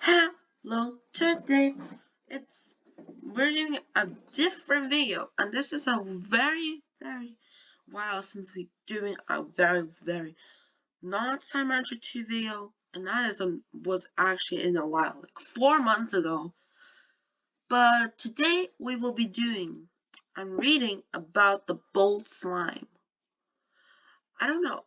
Hello, today we're doing a different video, and this is a very while since we doing a very not Simon 2 video, and that was actually in a while, like 4 months ago. But today we will be doing I'm reading about the bold slime. I don't know.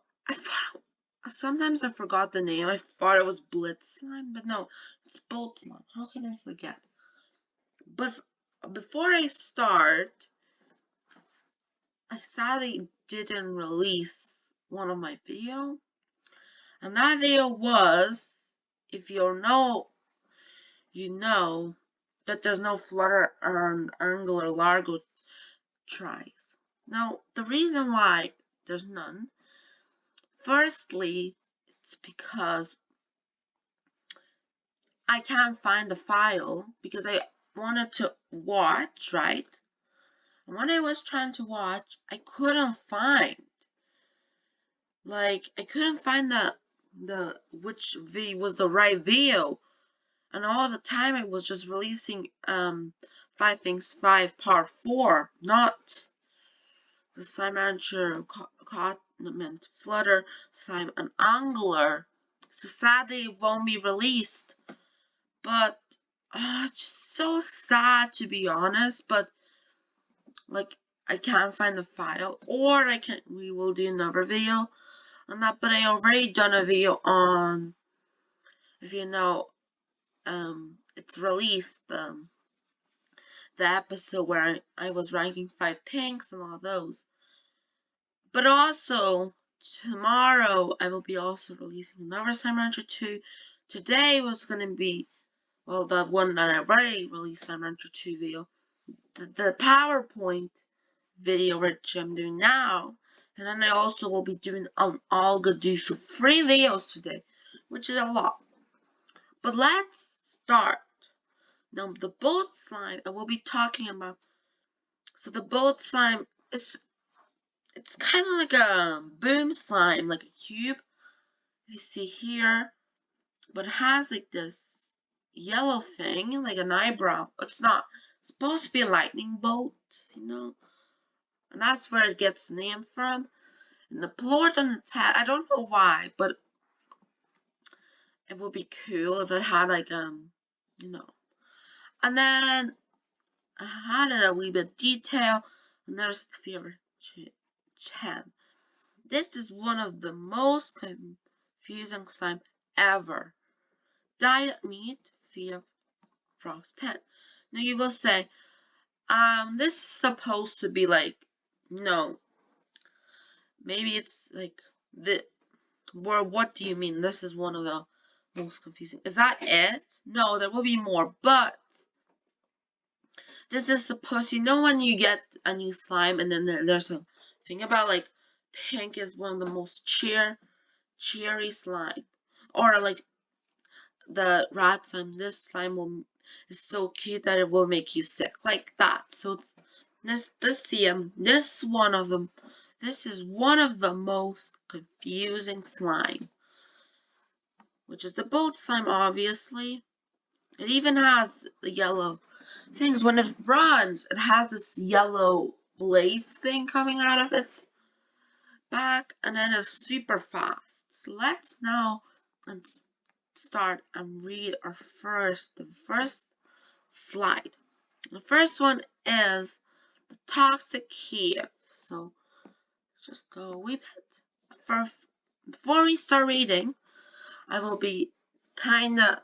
Sometimes I forgot the name. I thought it was Blitz slime, but no, it's bold slime. How can I forget? But before I start, I sadly didn't release one of my video, and that video was, if you know, you know that there's no Flutter and Angular Largo tries. Now, the reason why there's none, firstly, it's because I can't find the file because I wanted to watch, right? And when I was trying to watch, I couldn't find. I couldn't find the which V was the right video. And all the time I was just releasing 5 things 5 part 4, not the slime manager, Codement, Flutter, slime, and Angular. So sadly it won't be released. But it's just so sad, to be honest. But I can't find the file, or we will do another video on that. But I already done a video on, if you know, it's released the episode where I was ranking 5 pinks and all those. But also tomorrow I will be also releasing another Simon 2. Today was gonna be, well, the one that I already released, Simon 2 video, the PowerPoint video which I'm doing now, and then I also will be doing an Algodusu 3 videos today, which is a lot. But let's start. Now the boat slime I will be talking about. So the boat slime it's kind of like a boom slime, like a cube, if you see here, but it has like this yellow thing, like an eyebrow. It's not. It's supposed to be a lightning bolt, and that's where it gets the name from. And the plort on its head, I don't know why, but it would be cool if it had And then I had a wee bit of detail, and there's its favorite Chan. This is one of the most confusing slime ever. Diet meat, Fear Frost 10. Now you will say, this is supposed to be maybe it's like the. Well, what do you mean? This is one of the most confusing. Is that it? No, there will be more, but this is supposed, when you get a new slime and then there's a thing about pink is one of the most cheery slime, or like the rat slime. This slime is so cute that it will make you sick, like that. So this is one of them. This is one of the most confusing slime, which is the boat slime, obviously. It even has the yellow things. When it runs, it has this yellow blaze thing coming out of its back, and then it's super fast. So let's now start and read the first slide. The first one is the toxic heat. So just go a wee bit. Before we start reading, I will be kind of,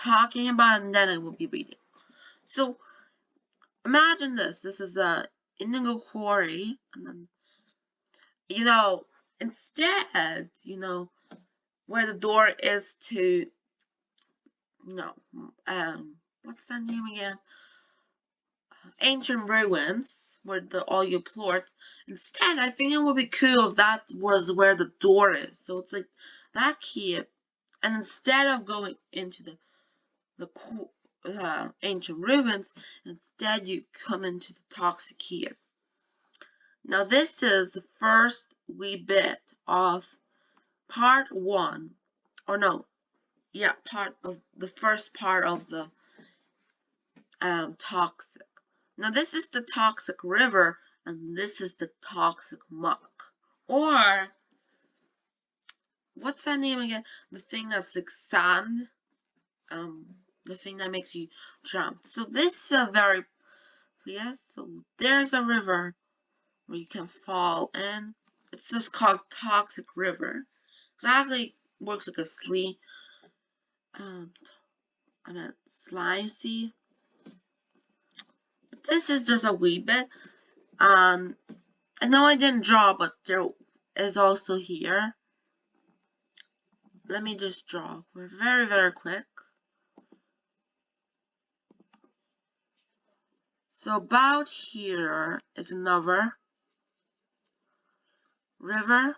talking about it, and then I will be reading. So imagine this. This is the indigo quarry, and then, instead, where the door is to, what's that name again? Ancient ruins, where all your plorts. Instead, I think it would be cool if that was where the door is. So it's like that key, and instead of going into the ancient ruins, instead you come into the toxic Kiev. Now this is the first wee bit of part 1, or no, yeah, part of the first part of the toxic. Now this is the toxic river, and this is the toxic muck. Or what's that name again? The thing that's like sand. The thing that makes you jump. So this is a very so there's a river where you can fall in. It's just called toxic river. Exactly works like a um slime sea. But this is just a wee bit. I know I didn't draw, but there is also here. Let me just draw. We're very, very quick. So about here is another river.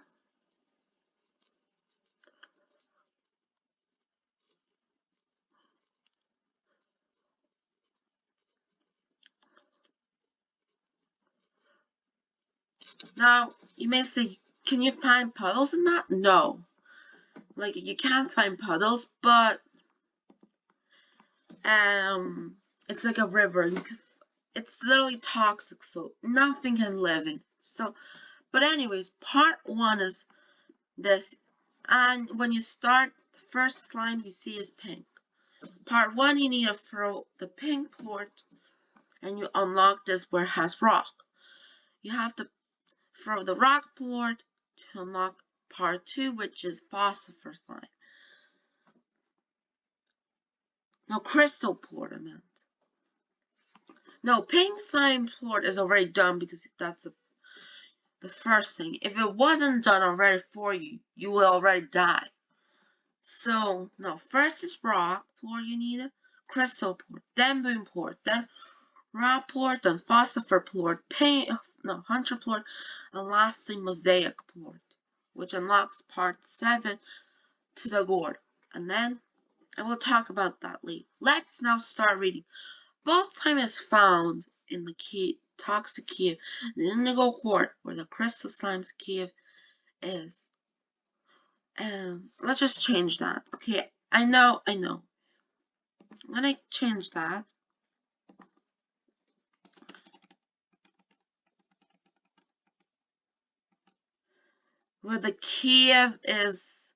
Now, you may say, can you find puddles in that? No. Like, you can't find puddles, but it's like a river. It's literally toxic, so nothing can live in it. So, but anyways, part one is this. And when you start, the first slime you see is pink. Part one, you need to throw the pink plort, and you unlock this where it has rock. You have to throw the rock plort to unlock part two, which is phosphor slime. No, crystal plort, I meant. No, pink slime plort is already done because that's the first thing. If it wasn't done already for you, you will already die. So, no, first is rock plort you need, crystal plort, then boom plort, then rock plort, then phosphor plort, hunter plort, and lastly mosaic plort, which unlocks part 7 to the gourd. And then I will talk about that later. Let's now start reading. Both slime is found in the toxic cave, the indigo quartz, where the crystal slime's cave is. Let's just change that. Okay, I know. I'm gonna change that. Where the cave is,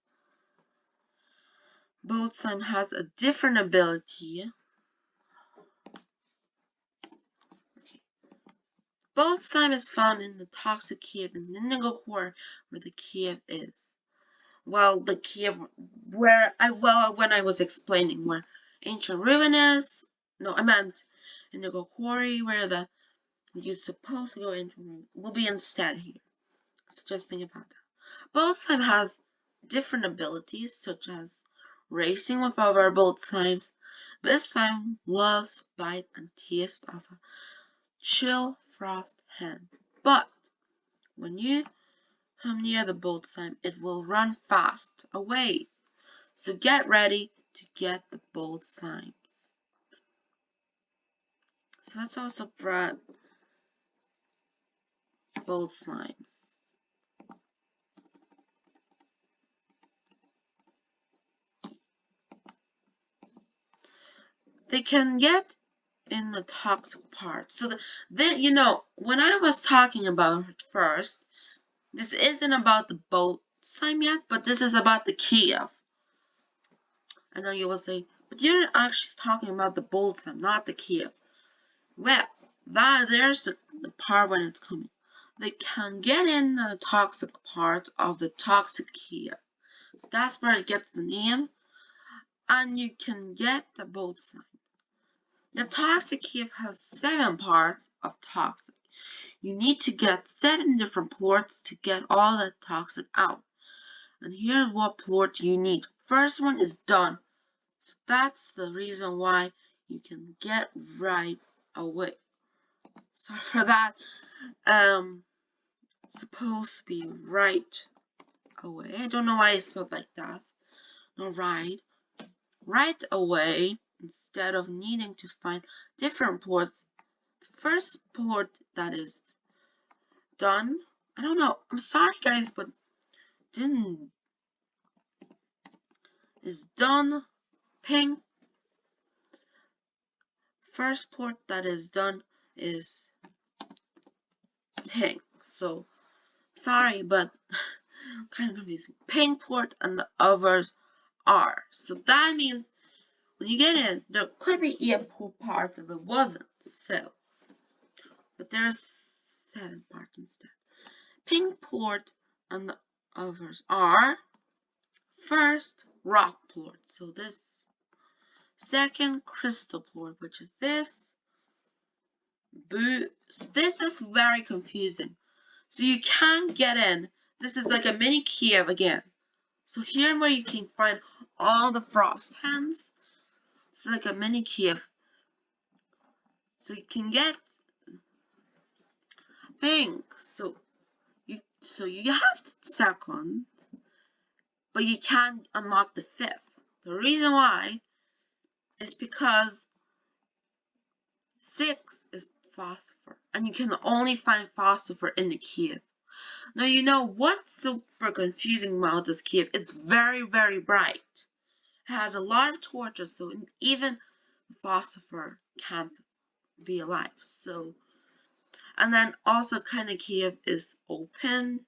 both slime has a different ability. Okay. Both slime is found in the toxic cave in the indigo quartz, where the cave is. Well, the cave where when I was explaining where ancient ruin is. No, I meant indigo quarry where you're supposed to go into will be instead here. So just think about that. Both slime has different abilities such as racing with other both slimes. This slime loves bite and taste of a chill frost hand. But when you come near the bolt slime, it will run fast away. So get ready to get the bolt slimes. So let's also brought bolt slimes. They can get in the toxic part. So when I was talking about it first, this isn't about the bolt slime yet, but this is about the Kiev. I know you will say, but you're actually talking about the bolt slime, not the Kiev. Well, there's the part when it's coming. They can get in the toxic part of the toxic Kiev. That's where it gets the name, and you can get the bolt slime. The toxic Kiev has 7 parts of toxic. You need to get 7 different plorts to get all the toxic out. And here's what plort you need. First one is done. So that's the reason why you can get right away. Sorry for that. Supposed to be right away. I don't know why I spelled like that. No, right. Right away, instead of needing to find different plorts. The first plort that is done. I don't know. I'm sorry, guys, but it is done. Pink. First plort that is done is pink. So sorry, but kind of confusing. Pink plort and the others are. So that means when you get in, there could be equal parts if it wasn't so. But there's 7 parts instead. Pink plort and the others are first rock plort. So this. Second crystal plort, which is this. This is very confusing. So you can't get in. This is like a mini Kiev again. So here where you can find all the frost hands. It's like a mini Kiev. So you can get things. So you have the second, but you can't unlock the fifth. The reason why is because 6 is phosphor, and you can only find phosphor in the Kiev. Now you know what's super confusing about this Kiev? It's very, very bright. It has a lot of torches, so even phosphor can't be alive. So, and then also kind of Kiev is open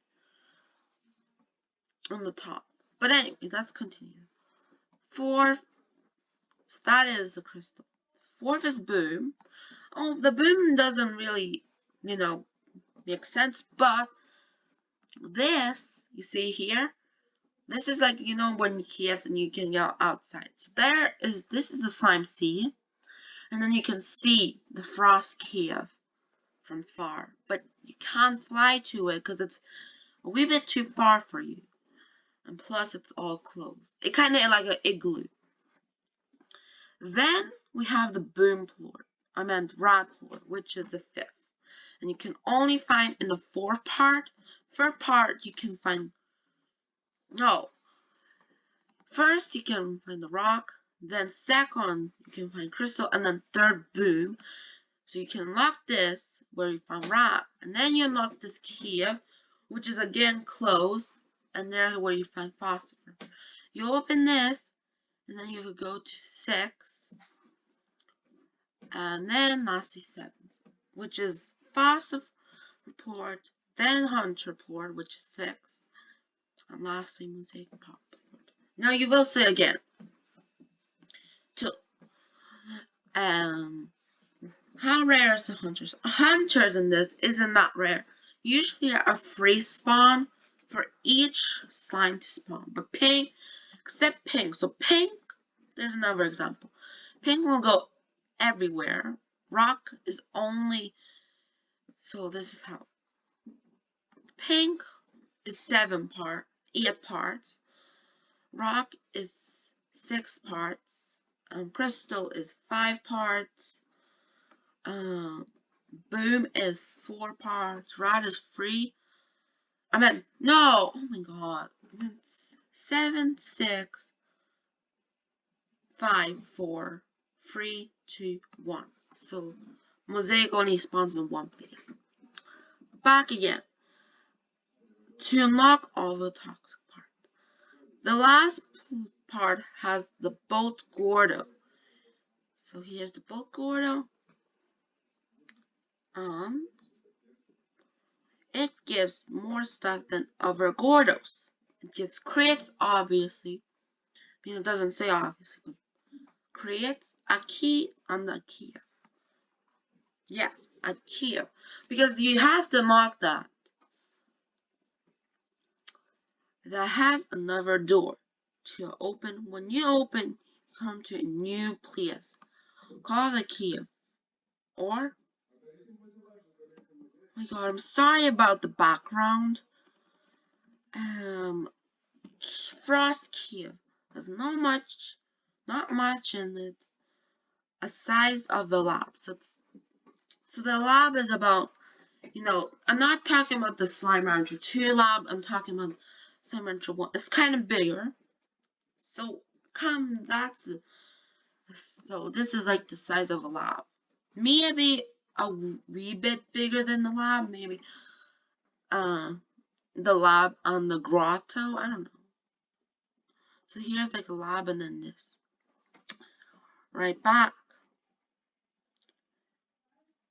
on the top. But anyway, let's continue. Fourth, so that is the crystal. Fourth is boom. Oh, the boom doesn't really, make sense, but this, you see here, this is like, when Kievs and you can go outside. So this is the slime sea, and then you can see the frost Kiev from far, but you can't fly to it because it's a wee bit too far for you. And plus it's all closed. It kind of like an igloo. Then we have the boom plort. I meant rod plort, which is the fifth. And you can only find in the fourth part. Third part you can find, no. First you can find the rock. Then second you can find crystal. And then third boom. So you can unlock this where you find rock. And then you unlock this Kiev, which is again closed. And there's where you find phosphor. You open this, and then you would go to 6, and then lastly 7, which is phosphor plort, then hunter plort, which is 6, and lastly mosaic plort. Now you will say again, how rare is the hunters? Hunters in this isn't that rare. Usually a 3 spawn for each slime to spawn, but pink, except pink. So pink, there's another example. Pink will go everywhere. Rock is only, so this is how. Pink is 8 parts. Rock is 6 parts. Crystal is 5 parts. Boom is 4 parts. Rod is 3. No! Oh my god. 7, 6, 5, 4, 3, 2, 1. So, mosaic only spawns in one place. Back again. To unlock all the toxic parts. The last part has the bolt Gordo. So here's the bolt Gordo. It gives more stuff than other Gordos. It gives crates, obviously. It doesn't say obviously, but creates a key and a key. Yeah, a key. Because you have to unlock that. That has another door to open. When you open, you come to a new place called the key. Or, oh my god, I'm sorry about the background. Frost key. There's not much in it. A size of the lab. So the lab is about, I'm not talking about the Slime Rancher 2 lab. I'm talking about Slime Rancher 1. It's kind of bigger. So this is like the size of a lab. Maybe a wee bit bigger than the lab. Maybe the lab on the grotto. I don't know. So here's like a lab and then this. Right back.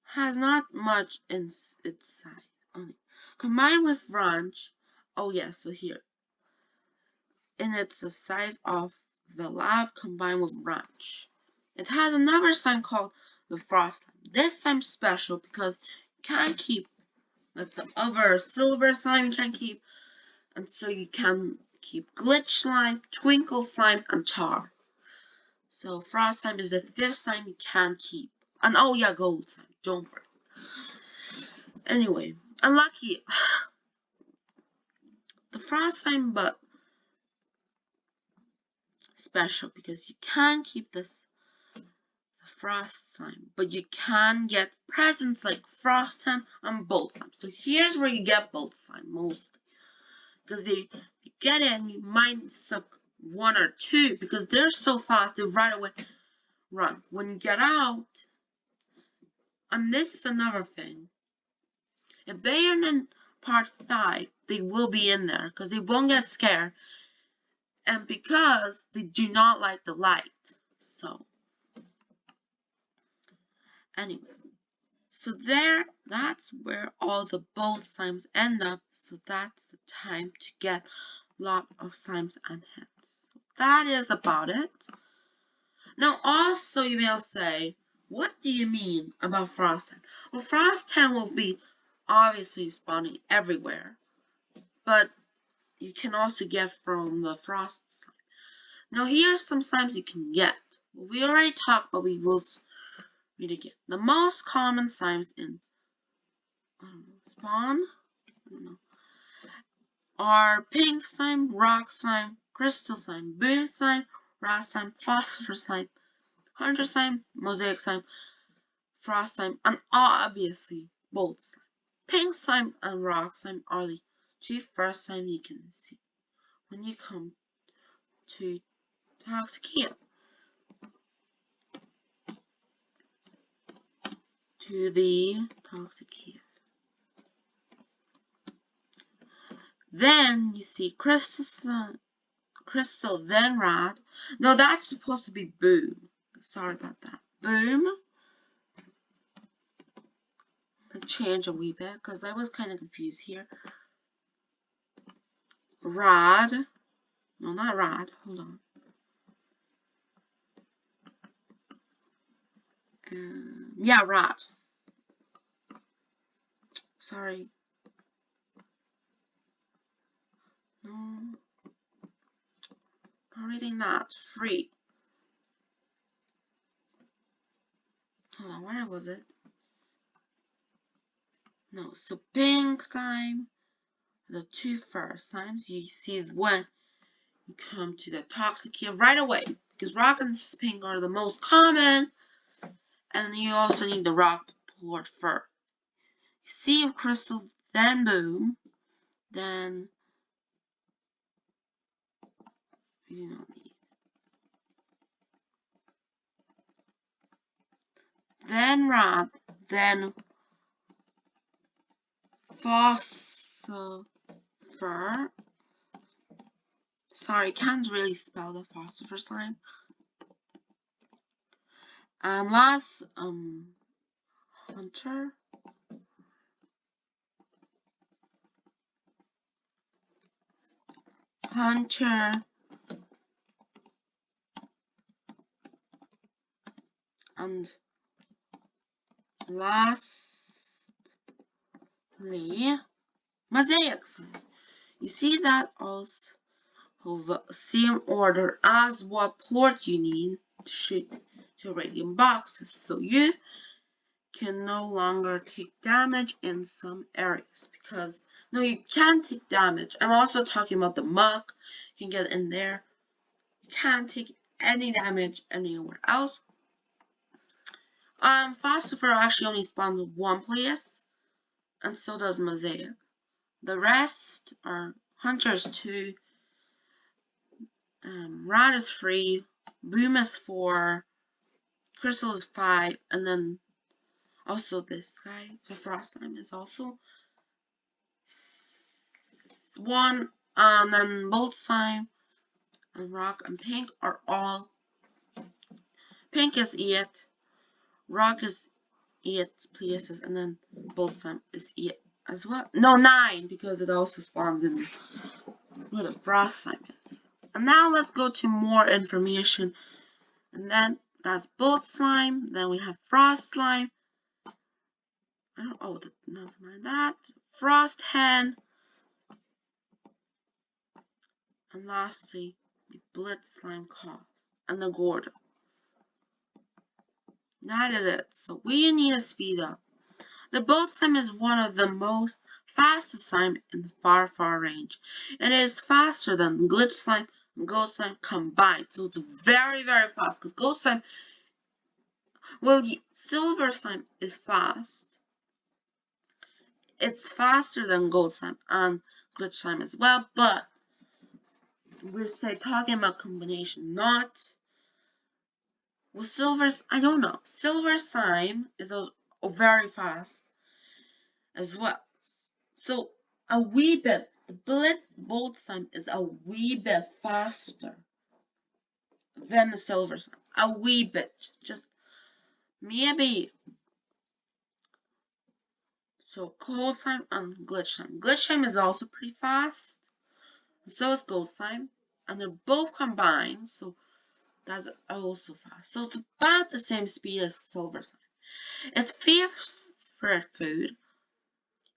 Has not much in its side. Only. Combined with ranch. Oh yeah, so here. And it's the size of the lab combined with ranch. It has another slime called the frost slime. This slime's special because you can't keep like the other silver slime you can keep. And so you can keep glitch slime, twinkle slime, and tar. So frost slime is the 5th slime you can keep. And oh yeah, gold slime. Don't forget. Anyway, unlucky. The frost slime, but special because you can keep the frost slime, but you can get presents like frost slime and bolt slime. So here's where you get bolt slime mostly, because you get it and you might suck 1 or 2 because they're so fast they right away run. When you get out, and this is another thing, if they are in part 5, they will be in there because they won't get scared, and because they do not like the light. So anyway, so that's where all the bold slimes end up. So that's the time to get a lot of slimes and hints. So that is about it. Now also you will say, what do you mean about frost hen? Well, frost hen will be obviously spawning everywhere, but you can also get from the frost slime. Now here are some slimes you can get. We already talked, but we will read again. The most common slimes in spawn are pink slime, rock slime, crystal slime, boom slime, rock slime, phosphor slime, hunter slime, mosaic slime, frost slime, and obviously bolt slime. Pink slime and rock slime are the 2 first slime you can see when you come to Toxic. To the Toxic. Then you see crystal slime, crystal, then rod. No, that's supposed to be boom. Sorry about that. Boom. Change a wee bit because I was kind of confused here. Rod. No, not rod. Hold on. Yeah, rod. Sorry. No. Not reading that. Free. Hold on. Where was it? No. So pink slime. The 2 first slimes you see when you come to the Toxic right away. Because rock and pink are the most common. And you also need the rock port fur. You see crystal, then boom. Then you do not need. Then rod, then phosphor. Sorry, can't really spell the phosphor slime. And last, hunter. Hunter. And lastly, mosaic slime. You see that also the same order as what plort you need to shoot your radium boxes, so you can no longer take damage in some areas. Because no, you can take damage. I'm also talking about the muck. You can get in there. You can't take any damage anywhere else. Phosphor actually only spawns 1 place, and so does mosaic. The rest are hunters 2. Rod is 3, boom is 4, crystal is 5, and then also this guy, the frost slime, is also 1, and then bolt slime and rock and pink are all. Pink is 8, rock is 8 places, and then both slime is 8 as well. No, 9, because it also spawns in where the frost slime is. And now let's go to more information. And then that's bolt slime. Then we have frost slime. Never mind that. Frost hen. And lastly, the blitz slime cost and the Gordo. That is it. So we need to speed up. The bolt slime is one of the most fastest slime in the far range. It is faster than glitch slime and gold slime combined. So it's very, very fast. Because gold slime, well, silver slime is fast. It's faster than gold slime and glitch slime as well. But we're talking about combination, not with silver. I don't know. Silver slime is very fast as well. So a wee bit. The bolt slime is a wee bit faster than the silver slime. A wee bit. Just maybe. So cold slime and glitch slime. Glitch slime is also pretty fast. So is gold slime. And they're both combined. So that's also fast. So it's about the same speed as silver slime. Its favorite food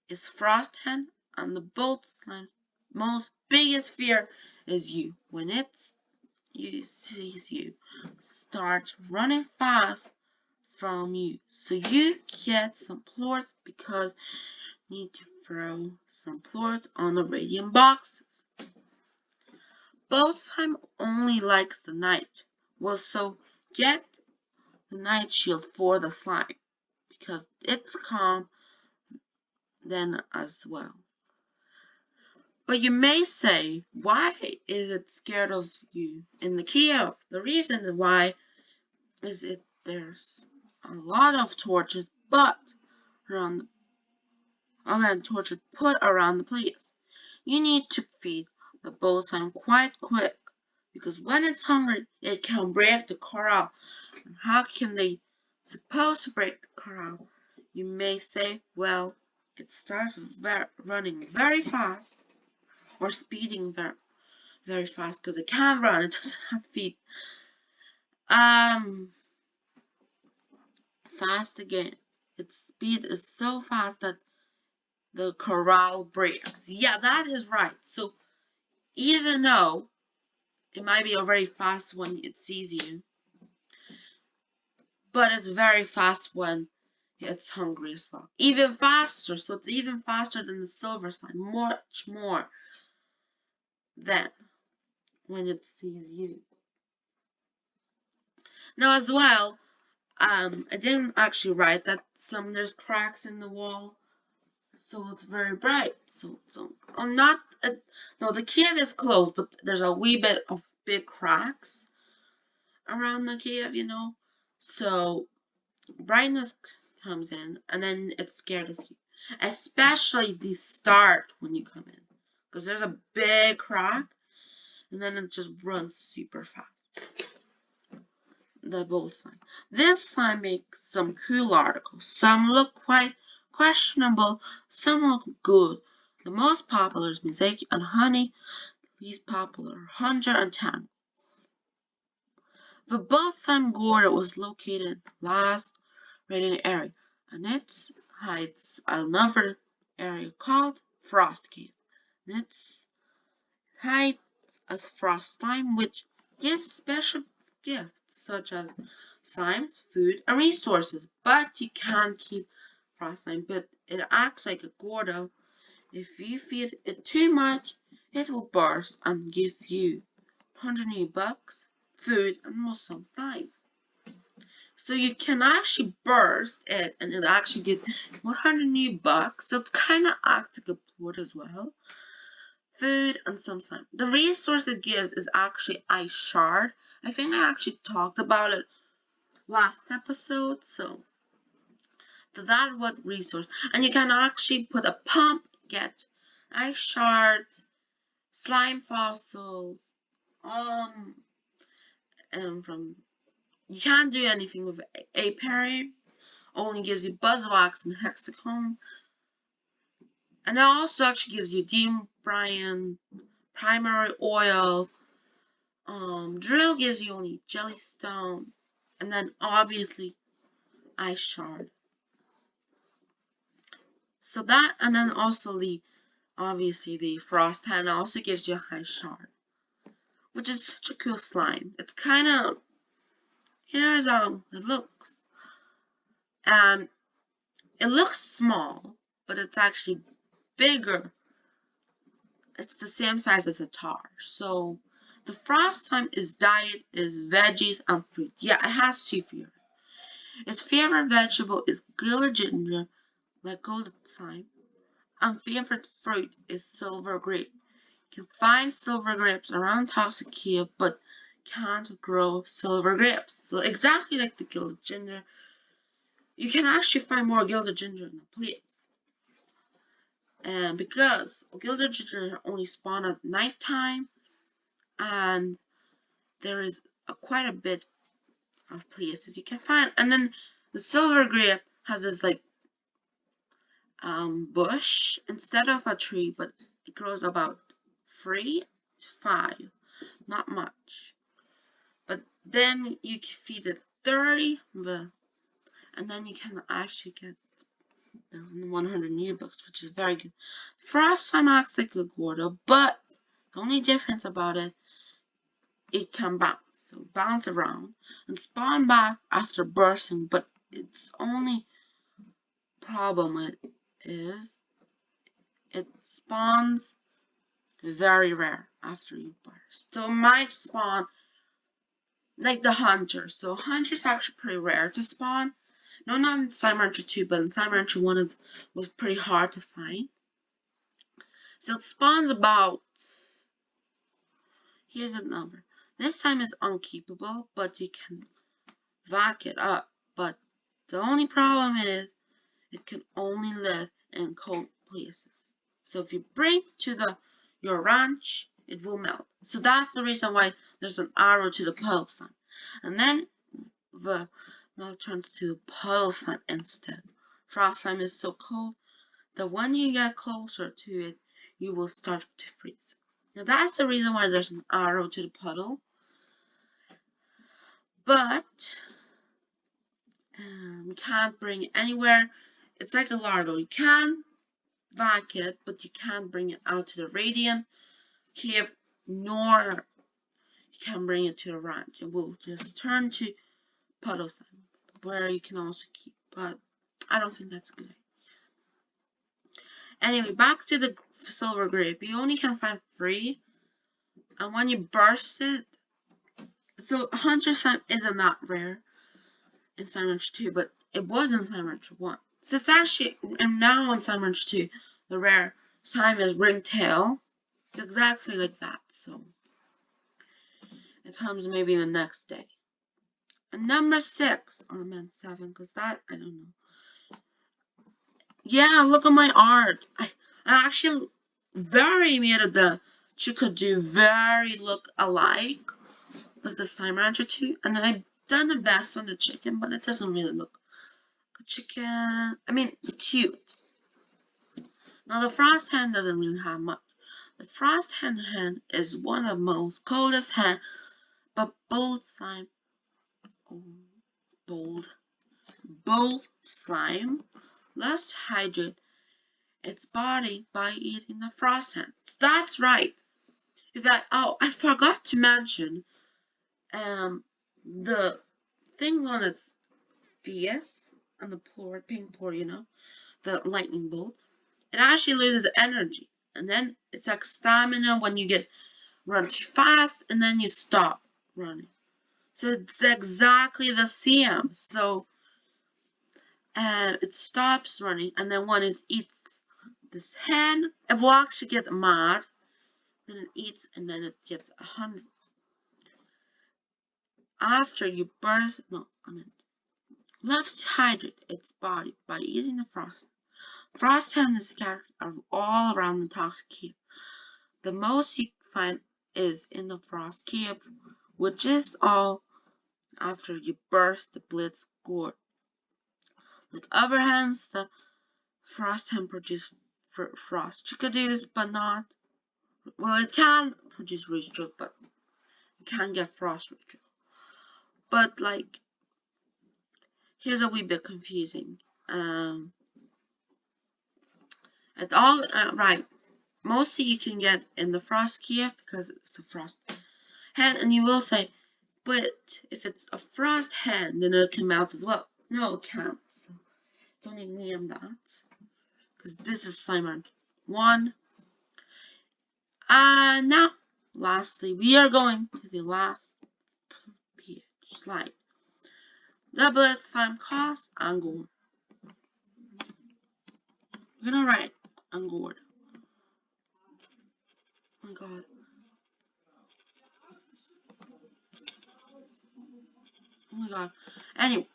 is frost hen, and the bolt slime's most biggest fear is you. When it sees you, starts running fast from you. So you get some plorts because you need to throw some plorts on the radium boxes. Bolt slime only likes the night. Well, so get the night shield for the slime because it's calm then as well. But you may say, why is it scared of you in the Kiev? The reason why is there's a lot of torches torches put around the place. You need to feed the bolt slime quite quick because when it's hungry, it can break the corral. And how can they supposed to break the corral? You may say, well, it starts running very fast or speeding very, very fast because it can't run. It doesn't have feet. Fast again. Its speed is so fast that the corral breaks. Yeah, that is right. So even though it might be a very fast when it sees you, but it's very fast when it's hungry as well. Even faster. So it's even faster than the silver slime. Much more than when it sees you. Now as well, I didn't actually write that there's cracks in the wall, so it's very bright. So no, the cave is closed, but there's a wee bit of big cracks around the cave, So brightness comes in, and then it's scared of you, especially the start when you come in, because there's a big crack, and then it just runs super fast. The bolt slime. This slime makes some cool articles. Some look quite questionable, some look good. The most popular is mosaic and honey. The least popular, 110. The bolt slime Gorda was located in the last rated area, and it hides another area called Frost Cave. And it hides a frost slime, which gives special gifts such as slimes, food, and resources. But you can't keep frost slime, but it acts like a Gordo. If you feed it too much, it will burst and give you 100 new bucks, food, and some slimes. So you can actually burst it, and it actually gives 100 new bucks. So it kind of acts like a plort as well. Food and some slime. The resource it gives is actually ice shard. I think I actually talked about it last episode. So that's what resource. And you can actually put a pump, get ice shards, slime fossils, And from you can't do anything with apiary. Only gives you beeswax and hexacomb, and it also actually gives you deep brine, primary oil. Drill gives you only jellystone, and then obviously ice shard. So that, and then also obviously the frost hand also gives you a ice shard, which is such a cool slime. It's kind of, here's how it looks, and it looks small, but it's actually bigger. It's the same size as a tar. So the frost slime is diet is veggies and fruit. Yeah, it has two favorites. Its favorite vegetable is gilded ginger, like golden slime, and favorite fruit is silver grape. You can find silver grapes around Toxic Cave, but can't grow silver grapes. So exactly like the gilded ginger, you can actually find more gilded ginger in the place. And because gilded ginger only spawn at nighttime, and there is quite a bit of places you can find. And then the silver grape has this like bush instead of a tree, but it grows about 3, 5, not much. But then you can feed it 30, and then you can actually get the 100 new books, which is very good. Frost slime acts like a Gordo, but the only difference about it can bounce. So bounce around and spawn back after bursting, but its only problem is it spawns very rare after you burst. So it might spawn like the hunter. So hunter's actually pretty rare to spawn. No, not in Slime Rancher 2, but in Slime Rancher 1 it was pretty hard to find. So it spawns about, here's a number. This time is unkeepable, but you can vac it up. But the only problem is it can only live in cold places. So if you bring to your ranch, it will melt. So that's the reason why there's an arrow to the puddle slime. And then the melt turns to puddle slime instead. Frost slime is so cold that when you get closer to it, you will start to freeze. Now that's the reason why there's an arrow to the puddle. But you can't bring it anywhere. It's like a largo. You can vac it, but you can't bring it out to the radiant cave, nor you can bring it to the ranch. It will just turn to puddle slime, where you can also keep, but I don't think that's good. Anyway, back to the silver grape. You only can find 3, and when you burst it, so hunter slime is not rare in Slime Rancher 2, but it was in Slime Rancher 1. So it's actually, and now in Slime Rancher 2, the rare slime is ringtail. It's exactly like that, so it comes maybe the next day. And number 6, or I meant 7, because that, I don't know. Yeah, look at my art. I actually very made of the Chickadoo very look alike, like the Slime Rancher 2. And then I've done the best on the chicken, but it doesn't really look like a chicken. I mean, cute. Now the frost hen doesn't really have much. The frost hen is one of the most coldest hen, but bold slime, bold slime loves to hydrate its body by eating the frost hen. That's right. I forgot to mention the thing on its face on the pink floor, the lightning bolt. It actually loses energy, and then it's like stamina when you run too fast, and then you stop running. So it's exactly the same. So it stops running, and then when it eats this hen, it will actually get mad, and it eats, and then it gets 100. After you burst, no, I meant, loves to hydrate its body by eating the frost. Frost hen is scattered all around the toxic cave. The most you find is in the frost cave, which is all after you burst the blitz gourd. Like other hands, the frost can produce frost chickadees, but not. Well, it can produce rooster, but it can't get frost rooster. But like, here's a wee bit confusing. At all, right. Mostly you can get in the frost cave because it's a frost hen, and you will say, but if it's a frost hen, then it can melt as well. No, it can't. Don't even name that because this is Simon 1. Now, lastly, we are going to the last page slide. The blitz slime cost and gold. We're gonna write on gold. Oh my god. Oh my god. Anyway,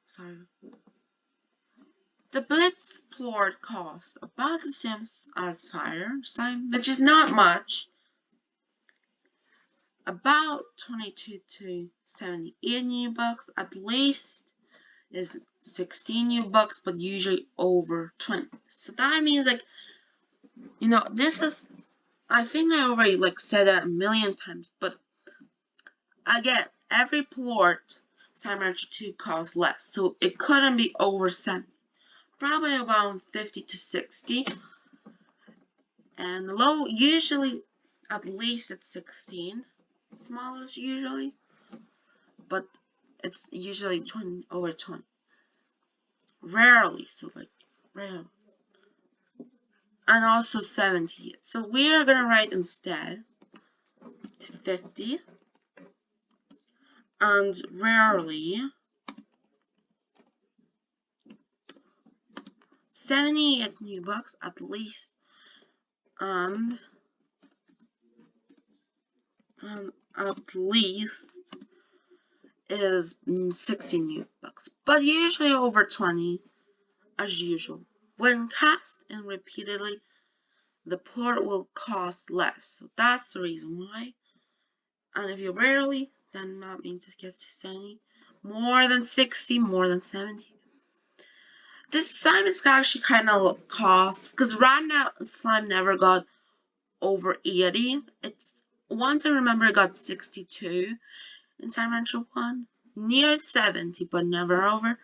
sorry. The blitz plort costs about the same as fire slime, which is not much. About 22 to 78 new bucks, at least is 16 new bucks, but usually over 20. So that means like, you know, this is, I think I already like said that a million times, but again, every plort Cybermatch 2 costs less, so it couldn't be over 70. Probably around 50 to 60. And low, usually at least at 16. Smallest usually. But it's usually 20 over 20. Rarely, so like rare. And also 70. So we are gonna write instead 50 and rarely 78 new bucks at least, and at least is 60 new bucks, but usually over 20 as usual. When cast in repeatedly, the plort will cost less, so that's the reason why. And if you rarely, then that means it gets to 70. More than 60, more than 70. This slime is actually kind of cost, because right now slime never got over 80. It's once I remember it got 62 in Slime Rancher 1. Near 70, but never over.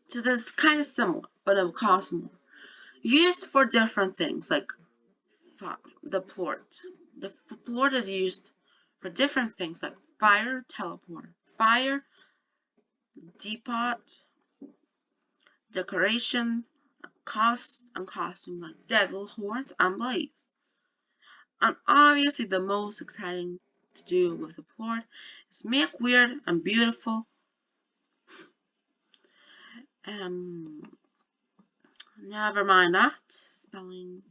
So that's kind of similar, but it will cost more. Used for different things, like the plort. The plort is used for different things, like fire, teleporter, fire, depot, decoration, and costume, like devil horns and blades. And obviously the most exciting to do with the plort is make weird and beautiful. Never mind that spelling.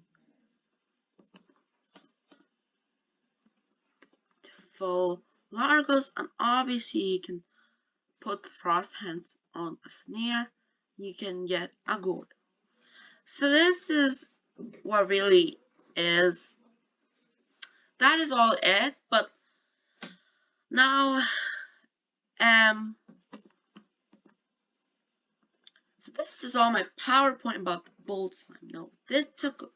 Full largos, and obviously you can put the frost hands on a snare. You can get a gourd. So this is what really is. That is all it. But now, so this is all my PowerPoint about the bolt slime. Now this took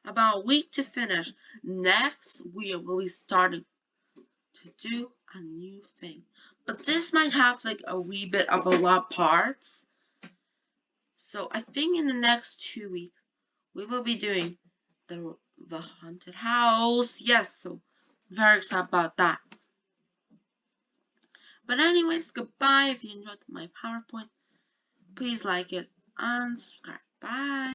about a week to finish. Next we will be starting to do a new thing, but this might have like a wee bit of a lot of parts. So I think in the next 2 weeks we will be doing the haunted house. Yes, so very excited about that. But anyways, goodbye. If you enjoyed my PowerPoint, please like it and subscribe. Bye.